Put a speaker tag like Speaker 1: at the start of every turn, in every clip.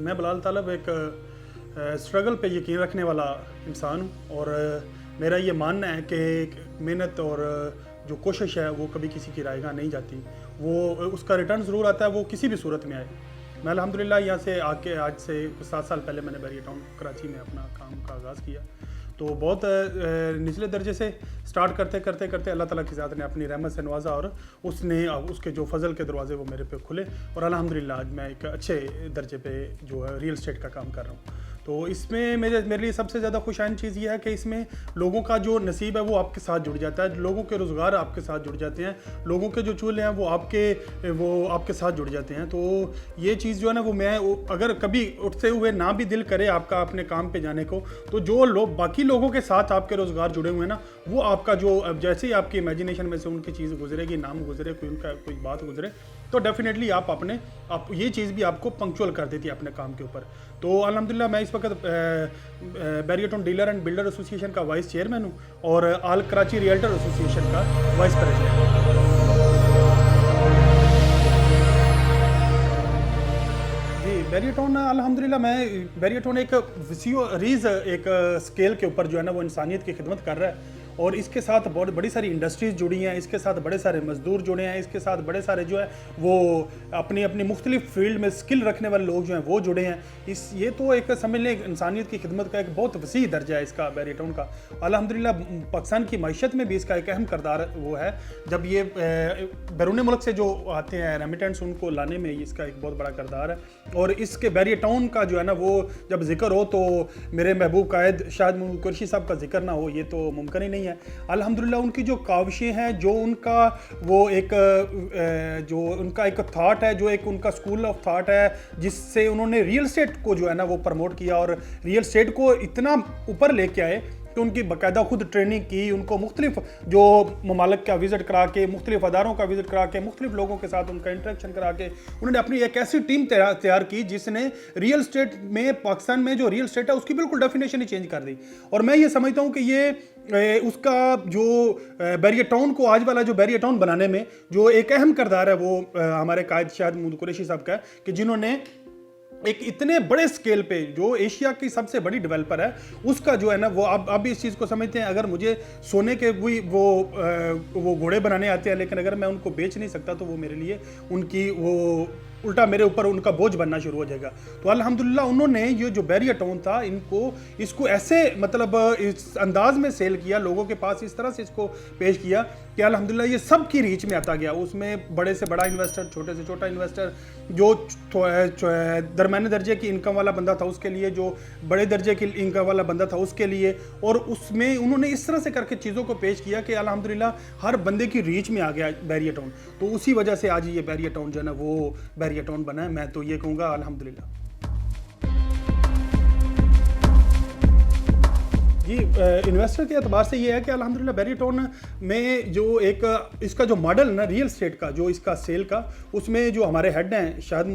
Speaker 1: मैं बिलाल तालब एक स्ट्रगल पे यकीन रखने वाला इंसान हूँ और मेरा ये मानना है कि मेहनत और जो कोशिश है वो कभी किसी की रायगा नहीं जाती, वो उसका रिटर्न ज़रूर आता है, वो किसी भी सूरत में आए। मैं अल्हम्दुलिल्लाह यहाँ से आके आज से 7 साल पहले मैंने बैरियर टाउन कराची में अपना काम का आगाज़ किया। तो बहुत निचले दर्जे से स्टार्ट करते करते करते अल्लाह ताला की ज़ात ने अपनी रहमत से नवाजा और उसने उसके जो फजल के दरवाजे वो मेरे पे खुले और अल्हम्दुलिल्लाह आज मैं एक अच्छे दर्जे पे जो है रियल एस्टेट का काम कर रहा हूँ। तो इसमें मेरे लिए सबसे ज़्यादा खुशाइन चीज़ ये है कि इसमें लोगों का जो नसीब है वो आपके साथ जुड़ जाता है, लोगों के रोज़गार आपके साथ जुड़ जाते हैं, लोगों के जो चूल्हे हैं वो आपके साथ जुड़ जाते हैं। तो ये चीज़ जो है ना वो मैं अगर कभी उठते हुए ना भी दिल करे आपका अपने काम पे जाने को, तो जो लोग बाकी लोगों के साथ आपके रोज़गार जुड़े हुए हैं ना, वो आपका जो जैसे ही आपकी इमेजिनेशन में से उनकी चीज़ गुजरेगी, नाम गुजरे, कोई बात गुजरे, तो डेफिनेटली आप ये चीज़ भी आपको पंक्चुअल कर देती है अपने काम के ऊपर। तो अल्हम्दुलिल्लाह मैं इस वक्त barrier town dealer and builder association का वाइस चेयरमैन हूँ और आल कराची रियल्टर एसोसिएशन का वाइस प्रेसिडेंट हूँ। जी, बैरियर टाउन अल्हम्दुलिल्लाह मैं बैरियर टाउन एक एक स्केल के ऊपर जो है ना वो इंसानियत की खिदमत कर रहा है और इसके साथ बहुत बड़ी सारी इंडस्ट्रीज़ जुड़ी हैं, इसके साथ बड़े सारे मजदूर जुड़े हैं, इसके साथ बड़े सारे जो है वो अपनी अपनी मुख्तलिफ फील्ड में स्किल रखने वाले लोग जो हैं वो जुड़े हैं। ये तो एक समझ लें इंसानियत की खिदमत का एक बहुत वसी दर्जा है इसका बैरियर टाउन का। अल्हम्दुलिल्लाह पाकिस्तान की मईशत में भी इसका एक अहम किरदार वो है। जब ये बैरून मुल्क से जो आते हैं रेमिटेंट्स, उनको लाने में इसका एक बहुत बड़ा किरदार है। और इसके बैरियर टाउन का जो है ना वो जब जिक्र हो तो मेरे महबूब कायद शाहिद महमूद कुरैशी साहब का जिक्र ना हो, ये तो मुमकिन ही नहीं है। अल्हम्दुलिल्लाह उनकी जो काविशें हैं, जो उनका वो एक थाट है, जो एक उनका स्कूल ऑफ थाट है, जिससे उन्होंने रियल एस्टेट को जो है ना वो प्रमोट किया और रियल एस्टेट को इतना ऊपर लेके आए कि उनकी बाकायदा खुद ट्रेनिंग की, उनको मुख्तलिफ जो ममालिक का विज़िट करा के, मुख्तलिफ अदारों का विज़िट करा के, मुख्तलिफ लोगों के साथ उनका इंटरेक्शन करा के उन्होंने अपनी एक ऐसी टीम तैयार की जिसने रियल एस्टेट में, पाकिस्तान में जो रियल एस्टेट है उसकी बिल्कुल डेफिनेशन ही चेंज कर दी। और मैं ये समझता हूँ कि ये उसका जो बैरियर टाउन को, आज वाला जो बैरियर टाउन बनाने में जो एक अहम किरदार है वो हमारे कायद शाहिद महमूद कुरैशी साहब का है कि जिन्होंने एक इतने बड़े स्केल पे, जो एशिया की सबसे बड़ी डेवलपर है, उसका जो है ना वो अब इस चीज़ को समझते हैं, अगर मुझे सोने के वो घोड़े बनाने आते हैं लेकिन अगर मैं उनको बेच नहीं सकता तो वो मेरे लिए उनकी वो उल्टा मेरे ऊपर उनका बोझ बनना शुरू हो जाएगा। तो अल्हम्दुलिल्लाह उन्होंने ये जो बैरियर टाउन था इसको ऐसे मतलब इस अंदाज में सेल किया, लोगों के पास इस तरह से इसको पेश किया कि अल्हम्दुलिल्लाह ये सब की रीच में आता गया। उसमें बड़े से बड़ा इन्वेस्टर, छोटे से छोटा इन्वेस्टर, जो दरमियाने दर्जे की इनकम वाला बंदा था उसके लिए, जो बड़े दर्जे की इनकम वाला बंदा था उसके लिए, और उसमें उन्होंने इस तरह से करके चीज़ों को पेश किया कि अल्हम्दुलिल्लाह हर बंदे की रीच में आ गया बैरियर टाउन। तो उसी वजह से आज ये बैरियर टाउन जो है ना वो बैरियर टाउन बना है। मैं तो ये कहूँगा अल्हम्दुलिल्लाह। जी, इन्वेस्टर के अतबार से ये है कि अल्हम्दुलिल्लाह बैरियर टाउन में जो एक इसका जो मॉडल ना रियल एस्टेट का, जो इसका सेल का, उसमें जो हमारे हेड हैं शाहिद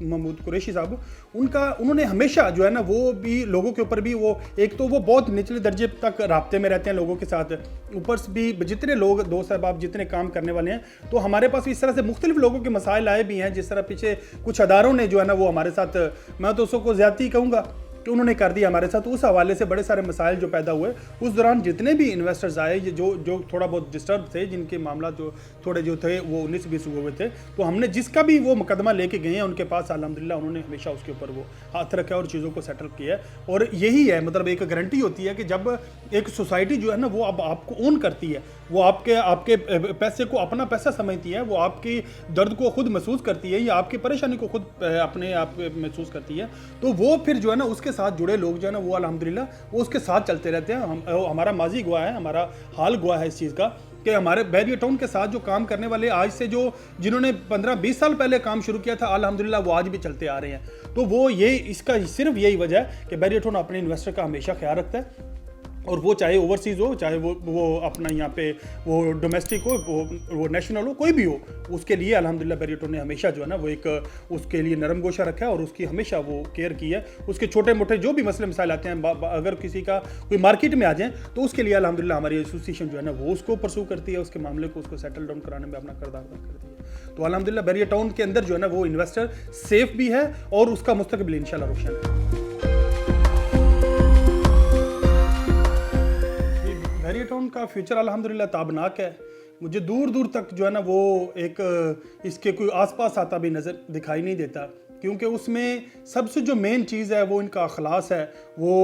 Speaker 1: महमूद कुरैशी साहब, उन्होंने हमेशा जो है ना वो भी लोगों के ऊपर भी वो एक तो वो बहुत निचले दर्जे तक राब्ते में रहते हैं लोगों के साथ, ऊपर से भी जितने लोग दोस्त अहबाब जितने काम करने वाले हैं, तो हमारे पास इस तरह से मुख्तलिफ लोगों के मसाइल आए भी हैं। जिस तरह पीछे कुछ अदारों ने जो है ना वो हमारे साथ, मैं तो उसको ज़्यादती कहूँगा कि उन्होंने कर दिया हमारे साथ, उस हवाले से बड़े सारे मसाइल जो पैदा हुए। उस दौरान जितने भी इन्वेस्टर्स आए जो थोड़ा बहुत डिस्टर्ब थे, जिनके मामला जो थोड़े जो थे वो 19-20 हुए थे, तो हमने जिसका भी वो मुकदमा लेके गए हैं उनके पास अल्हम्दुलिल्लाह उन्होंने हमेशा उसके ऊपर वो हाथ रखा और चीज़ों को सेटल किया है। और यही है मतलब एक गारंटी होती है कि जब एक सोसाइटी जो है ना वो अब आपको ओन करती है, वो आपके पैसे को अपना पैसा समझती है, वो आपकी दर्द को खुद महसूस करती है या आपकी परेशानी को खुद अपने आप महसूस करती है, तो वो फिर जो है ना उसके साथ जुड़े लोग जो है ना वो अल्हम्दुलिल्लाह वो उसके साथ चलते रहते हैं। हमारा माजी गवाह है, हमारा हाल गवाह है इस चीज़ का कि हमारे बैरियर टाउन के साथ जो काम करने वाले आज से जिन्होंने 15-20 साल पहले काम शुरू किया था, अल्हम्दुलिल्लाह वो आज भी चलते आ रहे हैं। तो वो इसका सिर्फ यही वजह है कि बैरियर टाउन अपने इन्वेस्टर का हमेशा ख्याल रखता है और वो चाहे ओवरसीज़ हो, चाहे वो अपना यहाँ पे वो डोमेस्टिक हो, वो नेशनल हो, कोई भी हो, उसके लिए अल्हम्दुलिल्लाह बैरिएटो ने हमेशा जो है ना वो एक उसके लिए नरम गोशा रखा है और उसकी हमेशा वो केयर की है। उसके छोटे मोटे जो भी मसले मसाइल आते हैं, अगर किसी का कोई मार्केट में आ जाए तो उसके लिए अल्हम्दुलिल्लाह हमारी एसोसिएशन जो है ना वो उसको परसू करती है, उसके मामले को उसको सेटल डाउन कराने में अपना किरदार अदा करती है। तो अल्हम्दुलिल्लाह बैरिया टाउन के अंदर जो है ना वो इन्वेस्टर सेफ भी है और उसका मुस्तकबिल इंशाल्लाह रोशन है। बैरिया टाउन का फ्यूचर अल्हम्दुलिल्लाह ताबनाक है। मुझे दूर दूर तक जो है ना वो एक इसके कोई आसपास आता भी नज़र दिखाई नहीं देता, क्योंकि उसमें सबसे जो मेन चीज़ है वो इनका अखलास है। वो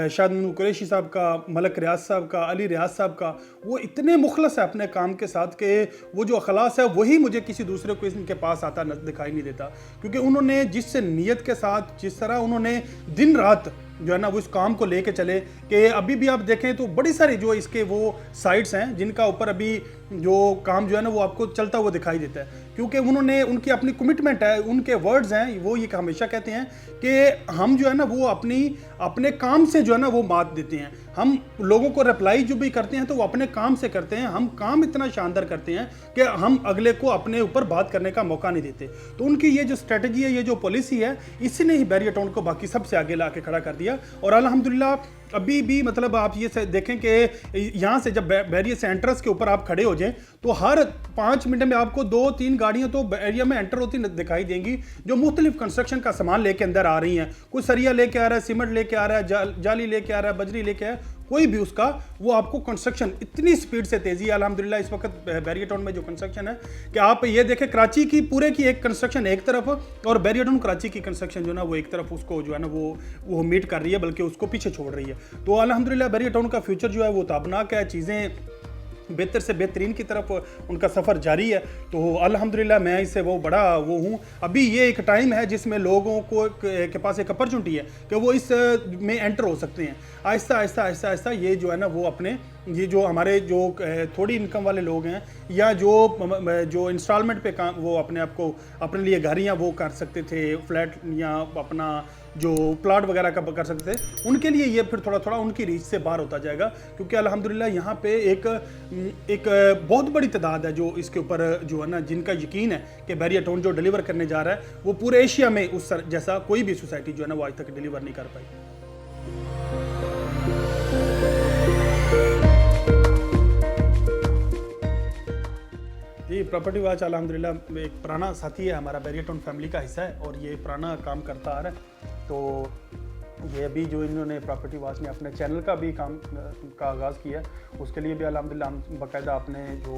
Speaker 1: शायद कुरैशी साहब का, मलक रियाज साहब का, अली रियाज साहब का, वो इतने मुखलस है अपने काम के साथ कि वो जो अखलास है वही मुझे किसी दूसरे को इनके पास आता दिखाई नहीं देता। क्योंकि उन्होंने जिस नीयत के साथ, जिस तरह उन्होंने दिन रात जो है ना वो इस काम को लेके चले, कि अभी भी आप देखें तो बड़ी सारी जो इसके वो साइट्स हैं जिनका ऊपर अभी जो काम जो है ना वो आपको चलता हुआ दिखाई देता है, क्योंकि उन्होंने उनकी अपनी कमिटमेंट है, उनके वर्ड्स हैं, वो ये हमेशा कहते हैं कि हम जो है ना वो अपने काम से जो है ना वो मात देते हैं। हम लोगों को रिप्लाई जो भी करते हैं तो वो अपने काम से करते हैं। हम काम इतना शानदार करते हैं कि हम अगले को अपने ऊपर बात करने का मौका नहीं देते। तो उनकी ये जो स्ट्रेटजी है, ये जो पॉलिसी है, इसी ने ही बैरिया टाउन को बाकी सबसे आगे ला के खड़ा कर दिया। और अल्हम्दुलिल्लाह अभी भी मतलब आप ये देखें कि यहाँ से जब बैरिया से एंट्रेंस के ऊपर आप खड़े हो जाएं तो हर 5 मिनट में आपको 2-3 गाड़ियाँ तो एरिया में एंटर होती दिखाई देंगी, जो मुख्तलिफ कंस्ट्रक्शन का सामान लेके अंदर आ रही हैं। कोई सरिया लेके आ रहा है, सीमेंट लेके आ रहा है, जाली लेके आ रहा है, बजरी लेके आ रहा है, कोई भी उसका वो आपको कंस्ट्रक्शन इतनी स्पीड से तेजी है अल्हम्दुलिल्लाह इस वक्त बैरिया टाउन में जो कंस्ट्रक्शन है कि आप ये देखें कराची की पूरे की एक कंस्ट्रक्शन एक तरफ और बैरिया टाउन कराची की कंस्ट्रक्शन जो है ना वो एक तरफ उसको जो है ना वो मीट कर रही है, बल्कि उसको पीछे छोड़ रही है। तो अल्हम्दुलिल्लाह बैरिया टाउन का फ्यूचर जो है वो ताबनाक है, चीज़ें बेहतर से बेहतरीन की तरफ उनका सफ़र जारी है। तो अल्हम्दुलिल्लाह मैं इससे वो बड़ा वो हूँ। अभी ये एक टाइम है जिसमें लोगों को के पास एक अपॉर्चुनिटी है कि वो इस में एंटर हो सकते हैं। आहिस्ता आहिस्ता आहिस्ता आहिस्ता ये जो है ना वो अपने ये जो हमारे जो थोड़ी इनकम वाले लोग हैं या जो इंस्टॉलमेंट पे काम वो अपने आप को अपने लिए घरियाँ वो कर सकते थे, फ्लैट या अपना जो प्लाट वगैरह का कर सकते थे, उनके लिए ये फिर थोड़ा थोड़ा उनकी रीच से बाहर होता जाएगा। क्योंकि अल्हम्दुलिल्लाह यहाँ पे एक बहुत बड़ी तादाद है जो इसके ऊपर जो है ना जिनका यकीन है कि बैरिया टाउन जो डिलीवर करने जा रहा है वो पूरे एशिया में उस जैसा कोई भी सोसाइटी जो है ना वो आज तक डिलीवर नहीं कर पाई। जी प्रॉपर्टी वॉच अल्हम्दुलिल्लाह एक पुराना साथी है हमारा, बैरिया टाउन फैमिली का हिस्सा है और ये पुराना काम करता आ रहा है। तो ये अभी जो इन्होंने प्रॉपर्टी वॉच ने अपने चैनल का भी काम का आगाज़ किया है, उसके लिए भी अल्हम्दुलिल्लाह हम बाकायदा अपने जो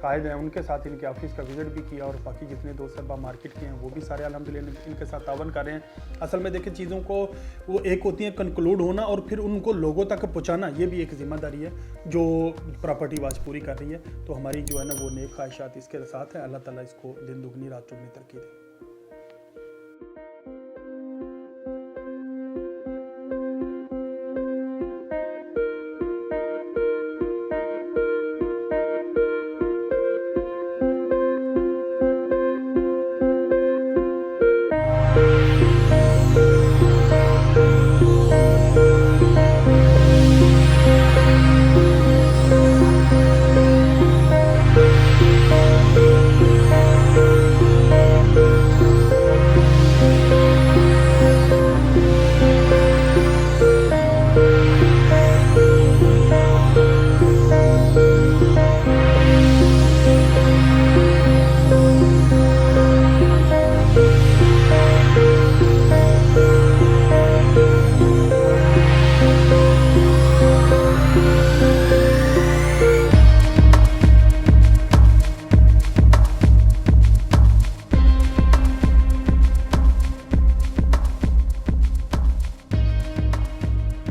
Speaker 1: कायद हैं उनके साथ इनके ऑफिस का विज़िट भी किया और बाकी जितने दोस्त अरबा मार्केट के हैं वो भी सारे अल्हम्दुलिल्लाह इनके साथ तावन कर रहे हैं। असल में देखें चीज़ों को वो एक होती है कंक्लूड होना और फिर उनको लोगों तक पहुँचाना, ये भी एक ज़िम्मेदारी है जो प्रॉपर्टी वॉच पूरी कर रही है। तो हमारी जो है ना वो नेक ख्वाहिशात इसके साथ है। अल्लाह ताला इसको दिन दुगनी रात चौगनी तरक्की दे।